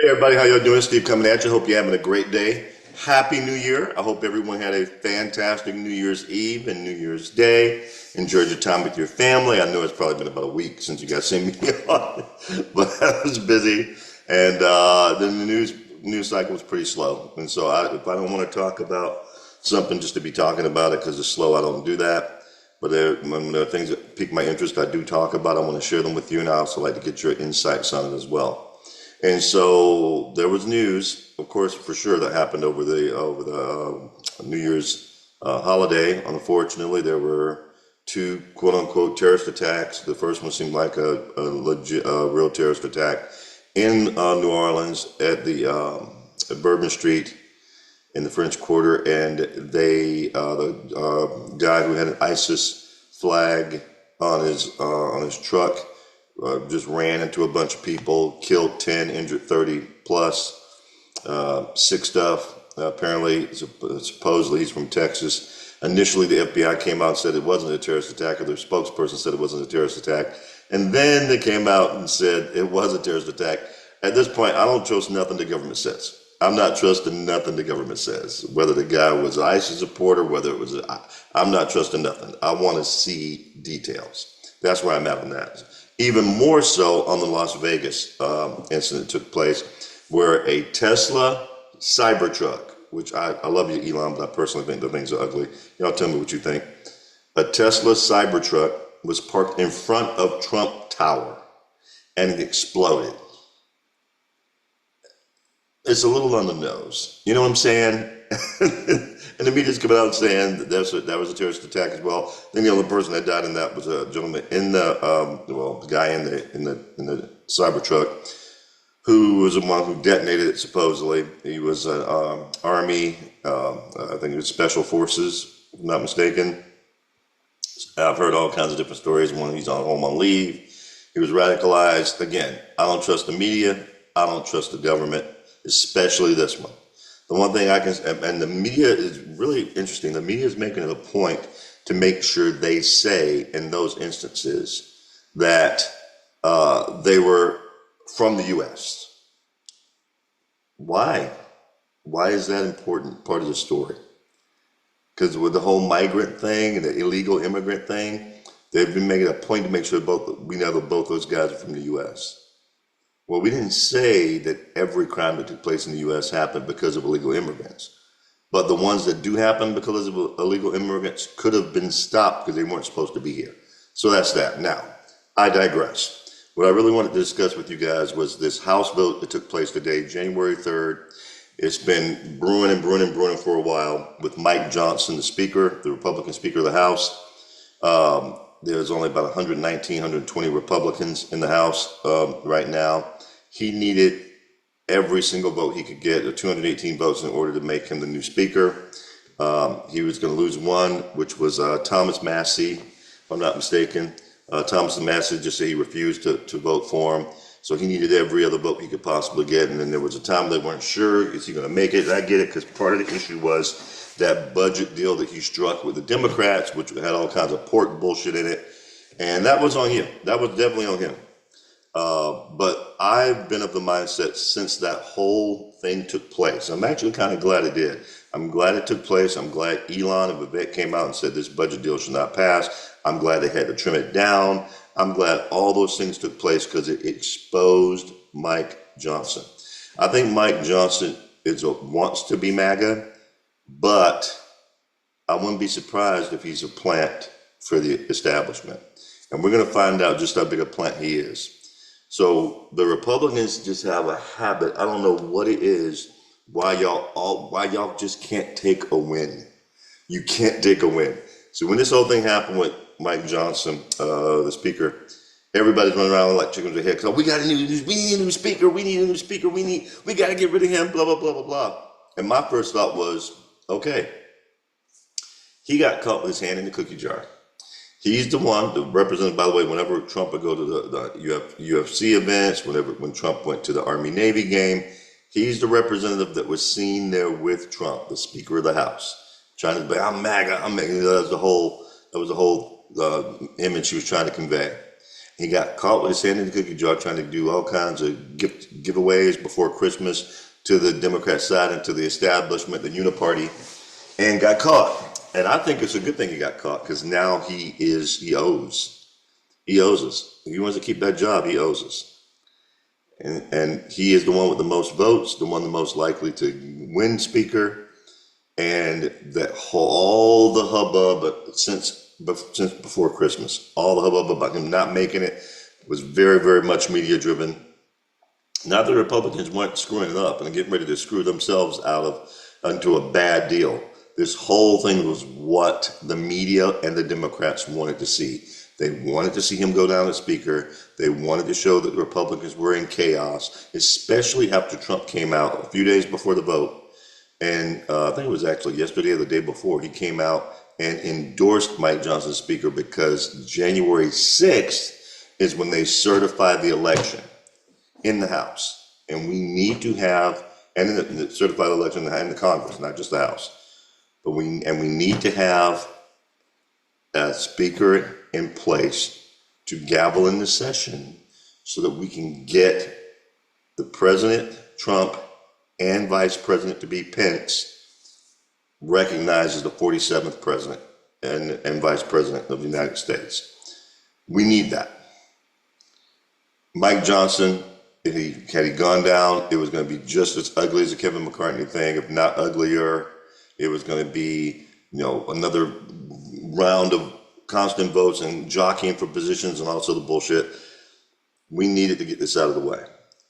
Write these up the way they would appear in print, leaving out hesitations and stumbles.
Hey everybody, how y'all doing? Steve coming at you. Hope you're having a great day. Happy New Year. I hope everyone had a fantastic New Year's Eve and New Year's Day. Enjoyed your time with your family. I know it's probably been about a week since you guys seen me on, but I was busy. And then the news cycle was pretty slow. And so if I don't want to talk about something just to be talking about it because it's slow, I don't do that. But when there are things that pique my interest, I do talk about. I want to share them with you, and I also like to get your insights on it as well. And so there was news, of course, for sure, that happened over the New Year's holiday. Unfortunately, there were two quote unquote terrorist attacks. The first one seemed like a legit, real terrorist attack in New Orleans at Bourbon Street in the French Quarter, and the guy who had an ISIS flag on his truck just ran into a bunch of people, killed 10, injured 30 plus, sick stuff. Apparently, supposedly he's from Texas. Initially, the FBI came out and said it wasn't a terrorist attack, or their spokesperson said it wasn't a terrorist attack. And then they came out and said it was a terrorist attack. At this point, I don't trust nothing the government says. I'm not trusting nothing the government says. Whether the guy was an ISIS supporter, I'm not trusting nothing. I want to see details. That's where I'm at on that. Even more so on the Las Vegas incident took place, where a Tesla Cybertruck, which I love you, Elon, but I personally think the things are ugly. Y'all tell me what you think. A Tesla Cybertruck was parked in front of Trump Tower, and it exploded. It's a little on the nose. You know what I'm saying? And the media's coming out saying that was a terrorist attack as well. Then the only person that died in that was a gentleman in the guy in the Cybertruck who was the one who detonated it. Supposedly, he was an army. I think it was special forces, if I'm not mistaken. I've heard all kinds of different stories. One, he's on home on leave. He was radicalized. Again, I don't trust the media. I don't trust the government, especially this one. The one thing and the media is really interesting. The media is making it a point to make sure they say in those instances that they were from the U.S. Why? Why is that important part of the story? Because with the whole migrant thing and the illegal immigrant thing, they've been making a point to make sure we know that both those guys are from the U.S. Well, we didn't say that every crime that took place in the U.S. happened because of illegal immigrants. But the ones that do happen because of illegal immigrants could have been stopped because they weren't supposed to be here. So that's that. Now, I digress. What I really wanted to discuss with you guys was this House vote that took place today, January 3rd. It's been brewing and brewing and brewing for a while with Mike Johnson, the Speaker, the Republican Speaker of the House. There's only about 119, 120 Republicans in the House right now. He needed every single vote he could get, or 218 votes, in order to make him the new Speaker. He was going to lose one, which was Thomas Massey, if I'm not mistaken. Thomas Massey just said he refused to vote for him. So he needed every other vote he could possibly get. And then there was a time they weren't sure, is he going to make it? And I get it, because part of the issue was that budget deal that he struck with the Democrats, which had all kinds of pork bullshit in it. And that was on him. That was definitely on him. But I've been of the mindset since that whole thing took place. I'm actually kind of glad it did. I'm glad it took place. I'm glad Elon and Avert came out and said this budget deal should not pass. I'm glad they had to trim it down. I'm glad all those things took place because it exposed Mike Johnson. I think Mike Johnson wants to be MAGA, but I wouldn't be surprised if he's a plant for the establishment. And we're going to find out just how big a plant he is. So the Republicans just have a habit. I don't know what it is. Why y'all just can't take a win. You can't take a win. So when this whole thing happened with Mike Johnson, the Speaker, everybody's running around like chickens with head. We got a new, we need a new Speaker. We need a new Speaker. We got to get rid of him. Blah blah blah blah blah. And my first thought was, okay, he got caught with his hand in the cookie jar. He's the one that represents, by the way, whenever Trump would go to the UFC events, when Trump went to the Army-Navy game, he's the representative that was seen there with Trump, the Speaker of the House, trying to be, I'm MAGA, I'm MAGA. That was the whole image he was trying to convey. He got caught with his hand in the cookie jar trying to do all kinds of giveaways before Christmas to the Democrat side and to the establishment, the Uniparty, and got caught. And I think it's a good thing he got caught because now he owes us. If he wants to keep that job, he owes us. And he is the one with the most votes, the one the most likely to win Speaker. And that all the hubbub since before Christmas, all the hubbub about him not making it was very, very much media driven. Not that the Republicans weren't screwing it up and getting ready to screw themselves into a bad deal. This whole thing was what the media and the Democrats wanted to see. They wanted to see him go down as Speaker. They wanted to show that the Republicans were in chaos, especially after Trump came out a few days before the vote. And I think it was actually yesterday or the day before, he came out and endorsed Mike Johnson as Speaker because January 6th is when they certified the election in the House. And we need to have, and in the certified election in the Congress, not just the House. But we need to have a Speaker in place to gavel in the session so that we can get the President, Trump, and Vice President to be Pence recognized as the 47th President and Vice President of the United States. We need that. Mike Johnson, had he gone down, it was going to be just as ugly as the Kevin McCarthy thing, if not uglier. It was going to be, another round of constant votes and jockeying for positions and also the bullshit. We needed to get this out of the way.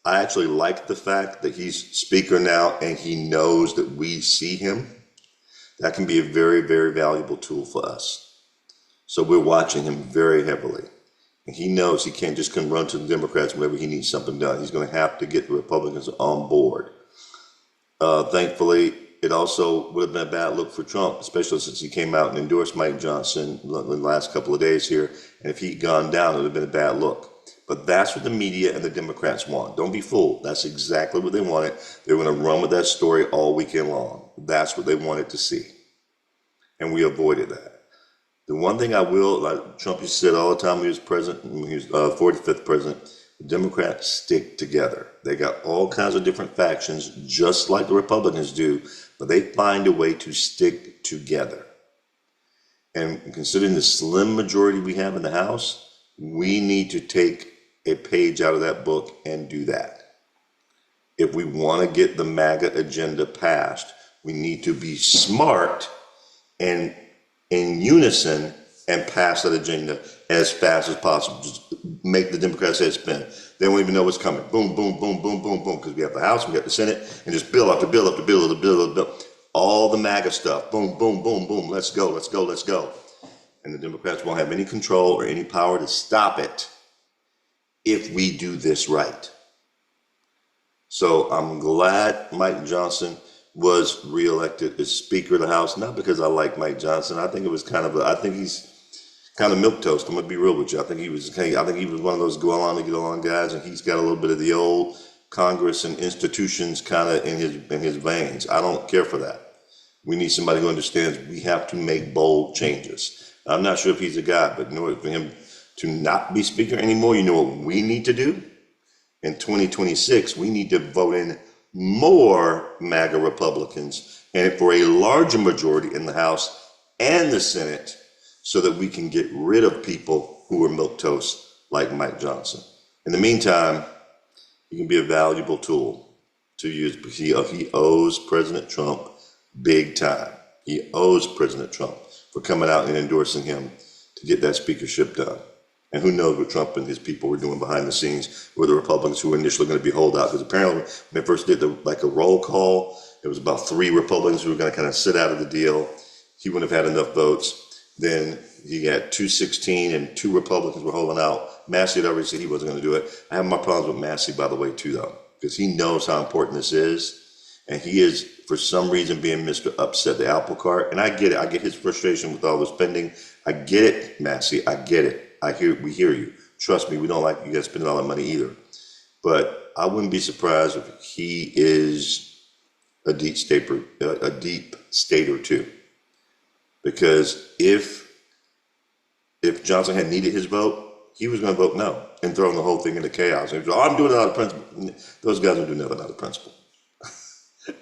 I actually like the fact that he's Speaker now and he knows that we see him. That can be a very, very valuable tool for us. So we're watching him very heavily. And he knows he can't just come run to the Democrats whenever he needs something done. He's going to have to get the Republicans on board. Thankfully, it also would have been a bad look for Trump, especially since he came out and endorsed Mike Johnson in the last couple of days here. And if he'd gone down, it would have been a bad look. But that's what the media and the Democrats want. Don't be fooled. That's exactly what they wanted. They were going to run with that story all weekend long. That's what they wanted to see. And we avoided that. The one thing I will, like Trump used to say all the time when he was president, when he was 45th president, the Democrats stick together. They got all kinds of different factions, just like the Republicans do, but they find a way to stick together. And considering the slim majority we have in the House, we need to take a page out of that book and do that. If we want to get the MAGA agenda passed, we need to be smart and in unison and pass that agenda as fast as possible. Just make the Democrats' head spin. They won't even know what's coming. Boom, boom, boom, boom, boom, boom. Because we have the House, we got the Senate, and just bill after bill after bill after bill after bill. All the MAGA stuff. Boom, boom, boom, boom. Let's go, let's go, let's go. And the Democrats won't have any control or any power to stop it if we do this right. So I'm glad Mike Johnson was reelected as Speaker of the House, not because I like Mike Johnson. I think it was I think he's kind of milquetoast. I'm gonna be real with you. I think he was one of those go along to get along guys, and he's got a little bit of the old Congress and institutions kind of in his veins. I don't care for that. We need somebody who understands we have to make bold changes. I'm not sure if he's a guy, but for him to not be Speaker anymore, you know what we need to do? In 2026, we need to vote in more MAGA Republicans and for a larger majority in the House and the Senate so that we can get rid of people who are milquetoast like Mike Johnson. In the meantime, he can be a valuable tool to use because he owes President Trump big time. He owes President Trump for coming out and endorsing him to get that speakership done. And who knows what Trump and his people were doing behind the scenes with the Republicans who were initially going to be holdout. Because apparently when they first did a roll call, it was about 3 Republicans who were going to kind of sit out of the deal. He wouldn't have had enough votes. Then he had 216 and 2 Republicans were holding out. Massey had already said he wasn't going to do it. I have my problems with Massey, by the way, too, though, because he knows how important this is. And he is, for some reason, being Mr. Upset the apple cart. And I get it. I get his frustration with all the spending. I get it, Massey. I get it. We hear you. Trust me, we don't like you guys spending all that money either. But I wouldn't be surprised if he is a deep stater too. Because if Johnson had needed his vote, he was going to vote no and throw the whole thing into chaos. And he was, oh, I'm doing it out of principle. Those guys don't do nothing out of principle.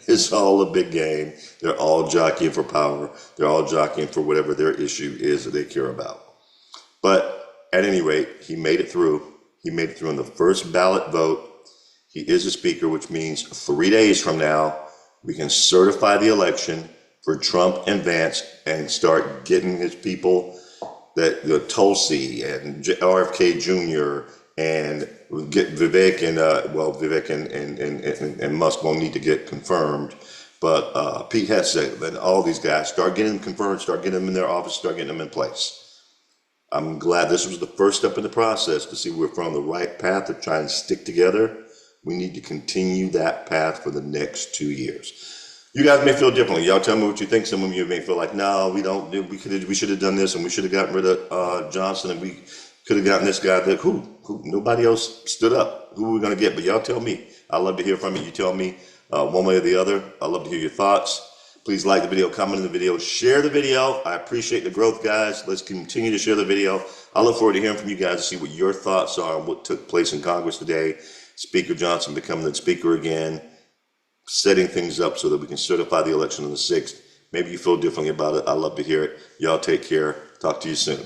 It's all a big game. They're all jockeying for power. They're all jockeying for whatever their issue is that they care about. But at any rate, he made it through. He made it through in the first ballot vote. He is a speaker, which means 3 days from now, we can certify the election for Trump and Vance and start getting his people, that the Tulsi and RFK Jr. and get Vivek and Vivek and Musk won't need to get confirmed, but Pete Hegseth and all these guys, start getting them confirmed, start getting them in their office, start getting them in place. I'm glad this was the first step in the process to see we're on the right path of trying to stick together. We need to continue that path for the next 2 years. You guys may feel differently. Y'all tell me what you think. Some of you may feel like, no, we don't. We should have done this, and we should have gotten rid of Johnson, and we could have gotten this guy. That who nobody else stood up. Who are we gonna get? But y'all tell me. I love to hear from you. You tell me one way or the other. I love to hear your thoughts. Please like the video, comment in the video, share the video. I appreciate the growth, guys. Let's continue to share the video. I look forward to hearing from you guys to see what your thoughts are on what took place in Congress today. Speaker Johnson becoming the speaker again, setting things up so that we can certify the election on the 6th. Maybe you feel differently about it. I love to hear it. Y'all take care. Talk to you soon.